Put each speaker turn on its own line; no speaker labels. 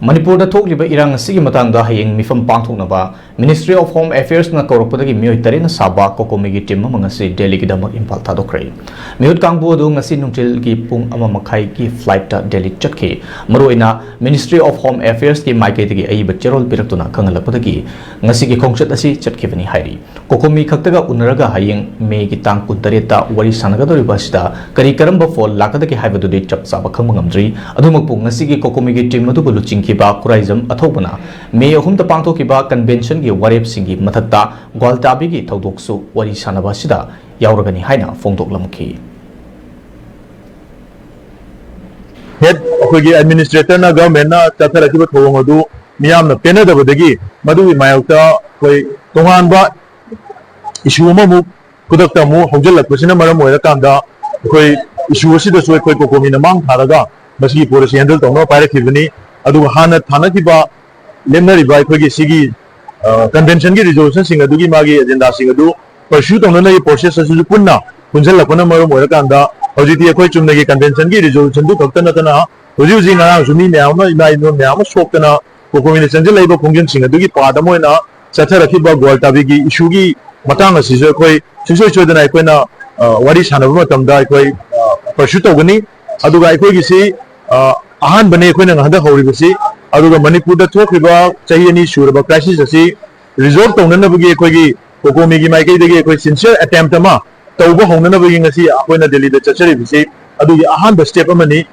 Manipur da thokliba irang sigi matangda hayeng mifam pangthoknaba Ministry of Home Affairs na kourakpadagi mioi tare na saba COCOMI gi team mangasi Delhi gidamak Imphal thadokhre miut kangbu adu ngasi nungtil gi pung ama makhai gi flight ta Delhi chatke maroina Ministry of Home Affairs ki maike dagi ai bacharol piraktuna kangalapodagi ngasi gi khongchat asi chatkibani hairi COCOMI khaktaga unaraga hayeng me gi tang kuntareta wari sanagadori basida kari karamba fall lakadagi haibadu de chap saba khangmangamdri adumakpu ngasi gi COCOMI gi team adu buluching kiba kuraizam athobana me ahumta pangthokiba convention gi warep singi mathakta gwaltabi gi thodoksu wari sanaba sida yauragani haina fongdoklamki
head akogi administrator na government na chathara ki thong adu miyam na penadabadagi madu mayauta koi tonganba issue mamu kudakta mu hojallakpasina maram oira kanda koi issue asida soi koi COCOMI na mang tharaga basi policy handle tongno pairakhibani adu hana thana ki ba lemnari ba khogi sigi convention ki resolution sing adu gi magi agenda sing adu pursue tongna na process asu punna punjal lapana maru moira kanda hojiti khoi chumna gi convention ki resolution du khakta na hoji ji na suni me ama ina ino me ama sokna COCOMI ni chanjal laiba khongjin sing adu gi pada moina chathara ki ba gwaltabi gi issue gi matang asi jo khoi sisoi chodana koina wari sanaba matamda khoi pursue togani adu ga khoi gi si ahan bane khoi na hada hori basi aduga Manipur da thokriba chahi ani suraba crisis asi resolve tongna bugi khoi gi COCOMI gi maike degi khoi sincere attempt ama tawba hongna bugi ngasi akoina Delhi da chachari bisi adugi ahan ba step amani